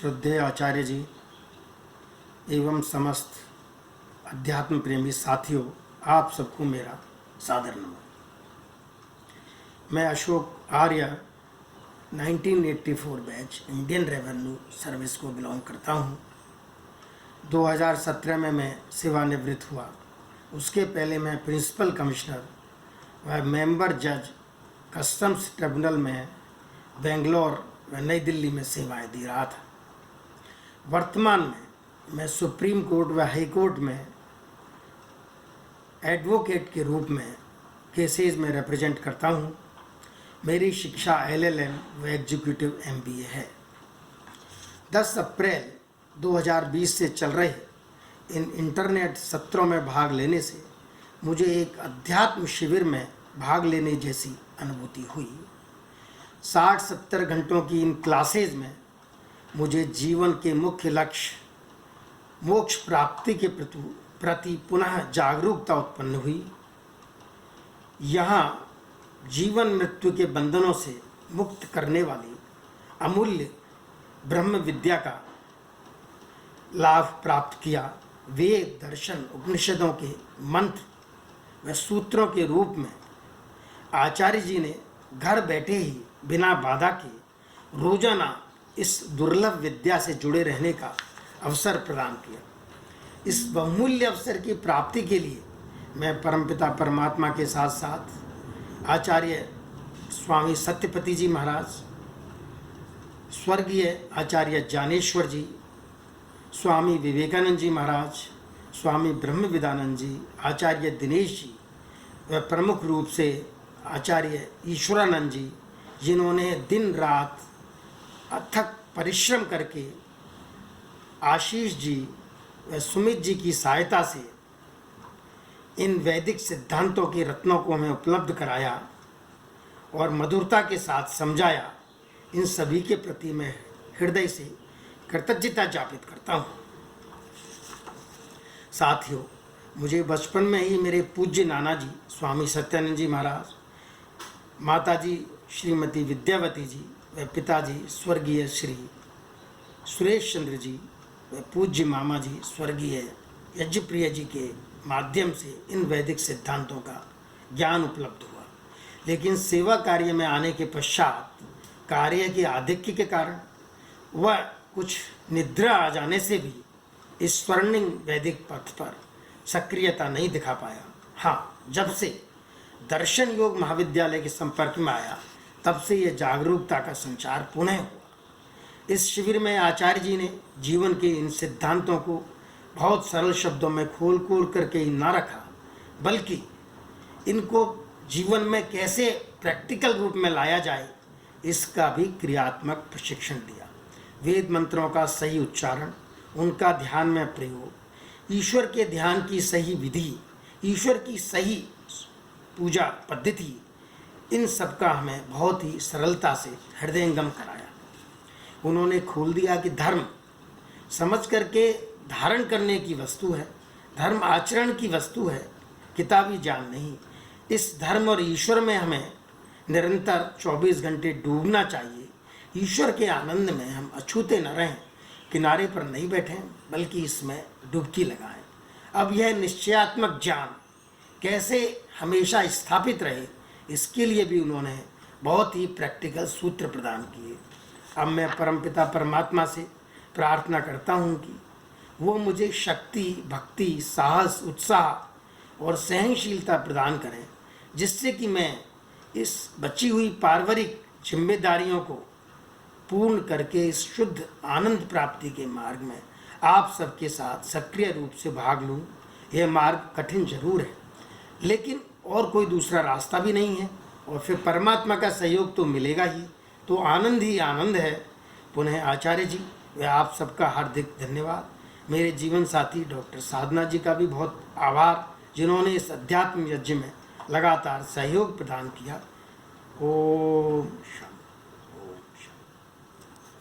श्रद्धेय आचार्य जी एवं समस्त अध्यात्म प्रेमी साथियों, आप सबको मेरा सादर नमन। मैं अशोक आर्य 1984 बैच इंडियन रेवेन्यू सर्विस को बिलोंग करता हूं। 2017 में मैं सेवानिवृत्त हुआ। उसके पहले मैं प्रिंसिपल कमिश्नर व मेंबर जज कस्टम्स ट्रिब्यूनल में बेंगलोर व नई दिल्ली में सेवाएं दे रहा था। वर्तमान में मैं सुप्रीम कोर्ट व हाई कोर्ट में एडवोकेट के रूप में केसेस में रिप्रेजेंट करता हूं। मेरी शिक्षा LLM व एग्जीक्यूटिव MBA है। 10 अप्रैल 2020 से चल रहे इन इंटरनेट सत्रों में भाग लेने से मुझे एक अध्यात्म शिविर में भाग लेने जैसी अनुभूति हुई। 60-70 घंटों की इन क्लासेज में मुझे जीवन के मुख्य लक्ष्य मोक्ष प्राप्ति के प्रति पुनः जागरूकता उत्पन्न हुई। यहाँ जीवन मृत्यु के बंधनों से मुक्त करने वाली अमूल्य ब्रह्म विद्या का लाभ प्राप्त किया। वेद, दर्शन, उपनिषदों के मंत्र व सूत्रों के रूप में आचार्य जी ने घर बैठे ही बिना बाधा के रोजाना इस दुर्लभ विद्या से जुड़े रहने का अवसर प्रदान किया। इस बहुमूल्य अवसर की प्राप्ति के लिए मैं परमपिता परमात्मा के साथ साथ आचार्य स्वामी सत्यपति जी महाराज, स्वर्गीय आचार्य ज्ञानेश्वर जी, स्वामी विवेकानंद जी महाराज, स्वामी ब्रह्मविदानंद जी, आचार्य दिनेश जी व प्रमुख रूप से आचार्य ईश्वरानंद जी, जिन्होंने दिन रात अथक परिश्रम करके आशीष जी व सुमित जी की सहायता से इन वैदिक सिद्धांतों के रत्नों को हमें उपलब्ध कराया और मधुरता के साथ समझाया। इन सभी के प्रति मैं हृदय से कृतज्ञता ज्ञापित करता हूँ। साथियों, मुझे बचपन में ही मेरे पूज्य नाना जी स्वामी सत्यानंद जी महाराज, माता जी श्रीमती विद्यावती जी व पिताजी स्वर्गीय श्री सुरेश चंद्र जी व पूज्य मामा जी स्वर्गीय यज्ञप्रिय जी के माध्यम से इन वैदिक सिद्धांतों का ज्ञान उपलब्ध हुआ। लेकिन सेवा कार्य में आने के पश्चात कार्य के आधिक्य के कारण वह कुछ निद्रा आ जाने से भी इस स्वर्णिम वैदिक पथ पर सक्रियता नहीं दिखा पाया। हाँ, जब से दर्शन योग महाविद्यालय के संपर्क में आया तब से यह जागरूकता का संचार पुनः हुआ। इस शिविर में आचार्य जी ने जीवन के इन सिद्धांतों को बहुत सरल शब्दों में खोल करके ही ना रखा, बल्कि इनको जीवन में कैसे प्रैक्टिकल रूप में लाया जाए इसका भी क्रियात्मक प्रशिक्षण दिया। वेद मंत्रों का सही उच्चारण, उनका ध्यान में प्रयोग, ईश्वर के ध्यान की सही विधि, ईश्वर की सही पूजा पद्धति, इन सब का हमें बहुत ही सरलता से हृदयंगम कराया। उन्होंने खोल दिया कि धर्म समझ करके धारण करने की वस्तु है, धर्म आचरण की वस्तु है, किताबी ज्ञान नहीं। इस धर्म और ईश्वर में हमें निरंतर 24 घंटे डूबना चाहिए। ईश्वर के आनंद में हम अछूते न रहें, किनारे पर नहीं बैठें, बल्कि इसमें डुबकी लगाएं। अब यह निश्चयात्मक ज्ञान कैसे हमेशा स्थापित रहे, इसके लिए भी उन्होंने बहुत ही प्रैक्टिकल सूत्र प्रदान किए। अब मैं परमपिता परमात्मा से प्रार्थना करता हूँ कि वो मुझे शक्ति, भक्ति, साहस, उत्साह और सहनशीलता प्रदान करें, जिससे कि मैं इस बची हुई पारिवारिक जिम्मेदारियों को पूर्ण करके इस शुद्ध आनंद प्राप्ति के मार्ग में आप सबके साथ सक्रिय रूप से भाग लूँ। यह मार्ग कठिन जरूर है, लेकिन और कोई दूसरा रास्ता भी नहीं है, और फिर परमात्मा का सहयोग तो मिलेगा ही, तो आनंद ही आनंद है। पुनः आचार्य जी व आप सबका हार्दिक धन्यवाद। मेरे जीवन साथी डॉक्टर साधना जी का भी बहुत आभार, जिन्होंने इस अध्यात्म यज्ञ में लगातार सहयोग प्रदान किया। ओम शांति।